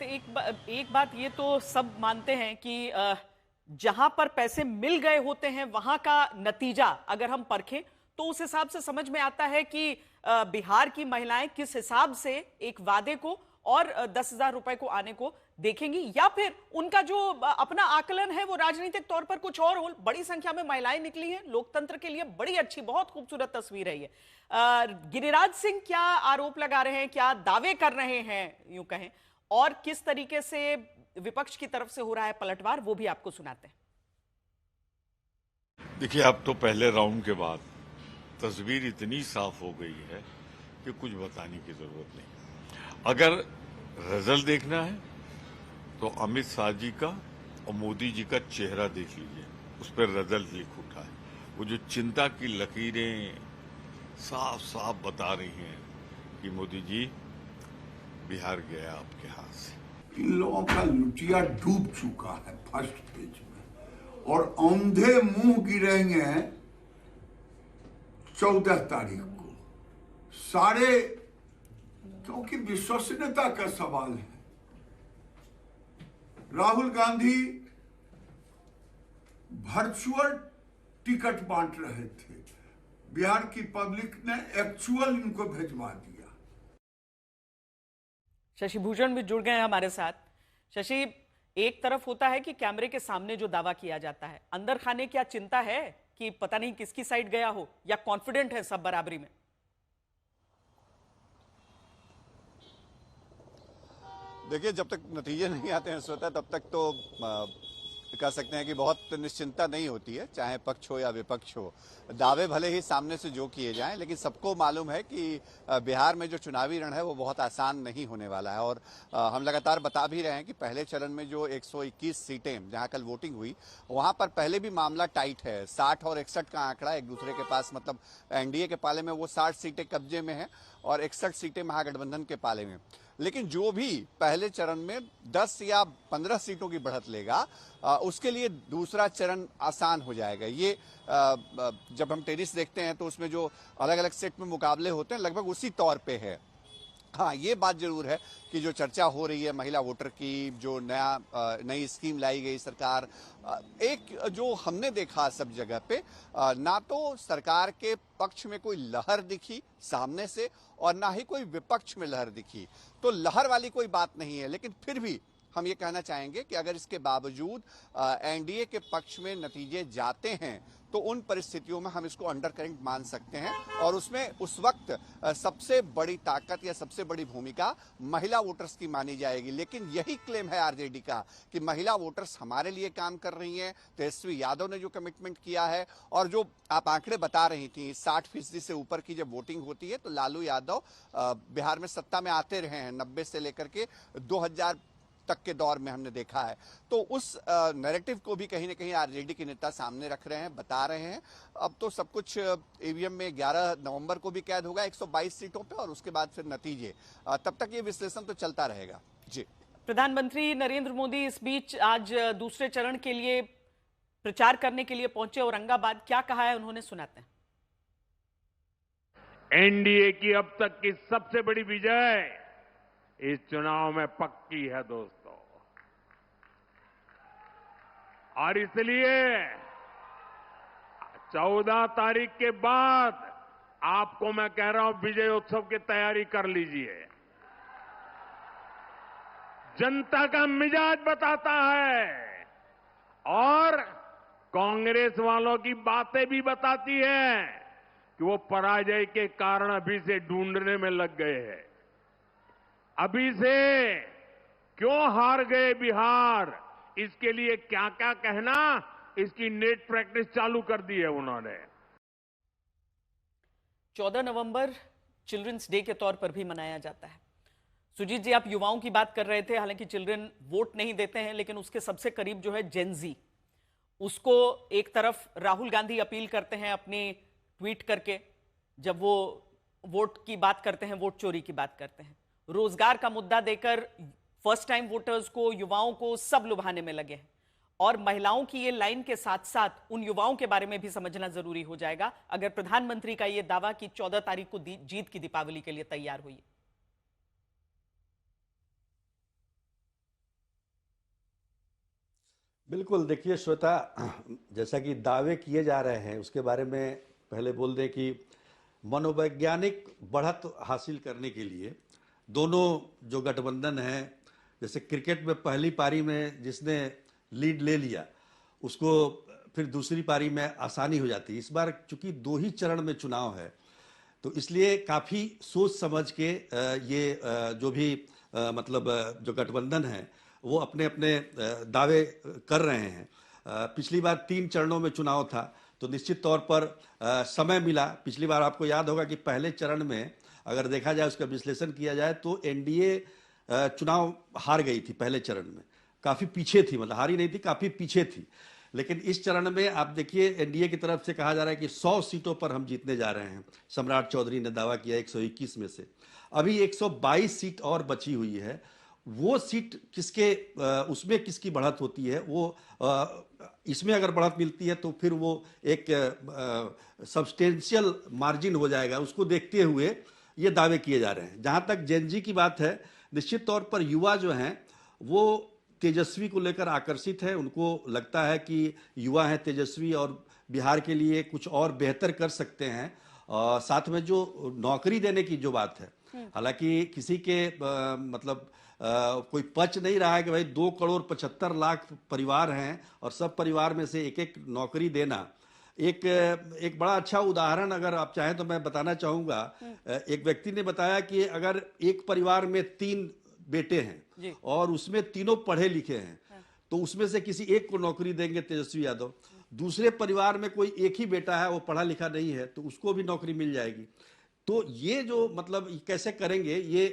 तो एक बात ये तो सब मानते हैं कि जहां पर पैसे मिल गए होते हैं वहां का नतीजा अगर हम परखें तो उस हिसाब से समझ में आता है कि बिहार की महिलाएं किस हिसाब से एक वादे को और 10,000 रुपए को आने को देखेंगी, या फिर उनका जो अपना आकलन है वो राजनीतिक तौर पर कुछ और हो। बड़ी संख्या में महिलाएं निकली हैं, लोकतंत्र के लिए बड़ी अच्छी बहुत खूबसूरत तस्वीर है ये। गिरिराज सिंह क्या आरोप लगा रहे हैं, क्या दावे कर रहे हैं यूं कहें, और किस तरीके से विपक्ष की तरफ से हो रहा है पलटवार, वो भी आपको सुनाते हैं। देखिए, अब तो पहले राउंड के बाद तस्वीर इतनी साफ हो गई है कि कुछ बताने की जरूरत नहीं। अगर रिजल्ट देखना है तो अमित शाह जी का और मोदी जी का चेहरा देख लीजिए, उस पर रिजल्ट लिख उठा है। वो जो चिंता की लकीरें साफ साफ बता रही हैं कि मोदी जी बिहार गया आपके हाथ से। इन लोगों का लुटिया डूब चुका है फर्स्ट पेज में, और औंधे मुंह गिरेंगे 14 तारीख को सारे, क्योंकि विश्वसनीयता का सवाल है। राहुल गांधी वर्चुअल टिकट बांट रहे थे, बिहार की पब्लिक ने एक्चुअल इनको भिजवा दिया। शशि भूषण भी जुड़ गए हैं हमारे साथ। शशि, एक तरफ होता है कि कैमरे के सामने जो दावा किया जाता है, अंदर खाने क्या चिंता है कि पता नहीं किसकी साइड गया हो, या कॉन्फिडेंट है सब बराबरी में? देखिए, जब तक नतीजे नहीं आते हैं स्वतः तब तक तो कह सकते हैं कि बहुत निश्चिंता नहीं होती है, चाहे पक्ष हो या विपक्ष हो। दावे भले ही सामने से जो किए जाएं, लेकिन सबको मालूम है कि बिहार में जो चुनावी रण है वो बहुत आसान नहीं होने वाला है। और हम लगातार बता भी रहे हैं कि पहले चरण में जो 121 सीटें जहां कल वोटिंग हुई, वहां पर पहले भी मामला टाइट है। 60 और 61 का आंकड़ा एक दूसरे के पास, मतलब एनडीए के पाले में वो 60 सीटें कब्जे में हैं और 61 सीटें महागठबंधन के पाले में। लेकिन जो भी पहले चरण में 10 या 15 सीटों की बढ़त लेगा, उसके लिए दूसरा चरण आसान हो जाएगा। ये जब हम टेनिस देखते हैं तो उसमें जो अलग अलग सेट में मुकाबले होते हैं, लगभग उसी तौर पे है। हाँ, ये बात जरूर है कि जो चर्चा हो रही है महिला वोटर की, जो नई स्कीम लाई गई सरकार, एक जो हमने देखा सब जगह पे, ना तो सरकार के पक्ष में कोई लहर दिखी सामने से और ना ही कोई विपक्ष में लहर दिखी। तो लहर वाली कोई बात नहीं है, लेकिन फिर भी हम ये कहना चाहेंगे कि अगर इसके बावजूद एनडीए के पक्ष में नतीजे जाते हैं तो उन परिस्थितियों में हम इसको अंडर करंट मान सकते हैं, और उसमें उस वक्त सबसे बड़ी ताकत या सबसे बड़ी भूमिका महिला वोटर्स की मानी जाएगी। लेकिन यही क्लेम है आरजेडी का कि महिला वोटर्स हमारे लिए काम कर रही हैं। तेजस्वी यादव ने जो कमिटमेंट किया है, और जो आप आंकड़े बता रही थी 60% से ऊपर की जब वोटिंग होती है तो लालू यादव बिहार में सत्ता में आते रहे हैं 90 से लेकर के 2000 तक के दौर में हमने देखा है। तो उस नैरेटिव को भी कहीं ना कहीं आरजेडी के नेता सामने रख रहे हैं, बता रहे हैं। अब तो सब कुछ ईवीएम में 11 नवंबर को भी कैद होगा 122 सीटों पे, और उसके बाद फिर नतीजे। तब तक ये विश्लेषण तो चलता रहेगा। जी, प्रधानमंत्री नरेंद्र मोदी इस बीच आज दूसरे चरण के लिए प्रचार करने के लिए पहुंचे औरंगाबाद। क्या कहा है उन्होंने, सुनाते हैं। एनडीए की अब तक की सबसे बड़ी विजय इस चुनाव में पक्की है दोस्तों, और इसलिए 14 तारीख के बाद आपको मैं कह रहा हूं, विजय उत्सव की तैयारी कर लीजिए। जनता का मिजाज बताता है और कांग्रेस वालों की बातें भी बताती है कि वो पराजय के कारण अभी से ढूंढने में लग गए हैं। अभी से क्यों हार गए बिहार, इसके लिए क्या क्या कहना, इसकी नेट प्रैक्टिस चालू कर दी है उन्होंने। 14 नवंबर चिल्ड्रंस डे के तौर पर भी मनाया जाता है। सुजीत जी, आप युवाओं की बात कर रहे थे। हालांकि चिल्ड्रन वोट नहीं देते हैं, लेकिन उसके सबसे करीब जो है जेनजी, उसको एक तरफ राहुल गांधी अपील करते हैं अपनी ट्वीट करके, जब वो वोट की बात करते हैं, वोट चोरी की बात करते हैं। रोजगार का मुद्दा देकर फर्स्ट टाइम वोटर्स को, युवाओं को सब लुभाने में लगे हैं। और महिलाओं की ये लाइन के साथ साथ उन युवाओं के बारे में भी समझना जरूरी हो जाएगा अगर प्रधानमंत्री का ये दावा कि 14 तारीख को जीत की दीपावली के लिए तैयार हुई। बिल्कुल, देखिए श्वेता, जैसा कि दावे किए जा रहे हैं उसके बारे में पहले बोल दें कि मनोवैज्ञानिक बढ़त हासिल करने के लिए दोनों जो गठबंधन है, जैसे क्रिकेट में पहली पारी में जिसने लीड ले लिया उसको फिर दूसरी पारी में आसानी हो जाती है। इस बार चूंकि 2 ही चरण में चुनाव है तो इसलिए काफ़ी सोच समझ के ये जो भी मतलब जो गठबंधन है वो अपने अपने दावे कर रहे हैं। पिछली बार 3 चरणों में चुनाव था तो निश्चित तौर पर समय मिला। पिछली बार आपको याद होगा कि पहले चरण में अगर देखा जाए, उसका विश्लेषण किया जाए तो एनडीए चुनाव हार गई थी पहले चरण में, काफ़ी पीछे थी, मतलब हारी नहीं थी, काफ़ी पीछे थी। लेकिन इस चरण में आप देखिए एनडीए की तरफ से कहा जा रहा है कि 100 सीटों पर हम जीतने जा रहे हैं। सम्राट चौधरी ने दावा किया 121 में से। अभी 122 सीट और बची हुई है। वो सीट किसके उसमें किसकी बढ़त होती है, वो इसमें अगर बढ़त मिलती है तो फिर वो एक सब्सटेंशियल मार्जिन हो जाएगा। उसको देखते हुए ये दावे किए जा रहे हैं। जहां तक जेनजी की बात है, निश्चित तौर पर युवा जो हैं वो तेजस्वी को लेकर आकर्षित है। उनको लगता है कि युवा हैं तेजस्वी और बिहार के लिए कुछ और बेहतर कर सकते हैं। साथ में जो नौकरी देने की जो बात है, हालांकि किसी के मतलब कोई पच नहीं रहा है कि भाई 2,75,00,000 परिवार हैं और सब परिवार में से एक एक नौकरी देना। एक बड़ा अच्छा उदाहरण अगर आप चाहें तो मैं बताना चाहूंगा। एक व्यक्ति ने बताया कि अगर एक परिवार में 3 बेटे हैं और उसमें तीनों पढ़े लिखे हैं तो उसमें से किसी एक को नौकरी देंगे तेजस्वी यादव। दूसरे परिवार में कोई एक ही बेटा है, वो पढ़ा लिखा नहीं है, तो उसको भी नौकरी मिल जाएगी। तो ये जो मतलब कैसे करेंगे ये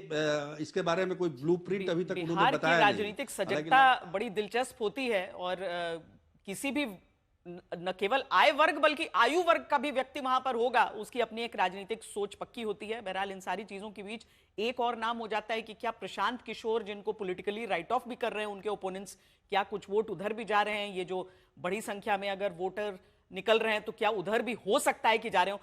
इसके बारे में कोई ब्लूप्रिंट अभी तक उन्होंने बताया नहीं। राजनीतिक सजगता बड़ी दिलचस्प होती है और किसी भी न केवल आय वर्ग बल्कि आयु वर्ग का भी व्यक्ति वहां पर होगा, उसकी अपनी एक राजनीतिक सोच पक्की होती है। बहरहाल इन सारी चीजों के बीच एक और नाम हो जाता है कि क्या प्रशांत किशोर, जिनको पॉलिटिकली राइट ऑफ भी कर रहे हैं उनके ओपोनेंट्स, क्या कुछ वोट उधर भी जा रहे हैं? ये जो बड़ी संख्या में अगर वोटर निकल रहे हैं तो क्या उधर भी हो सकता है कि जा रहे हो?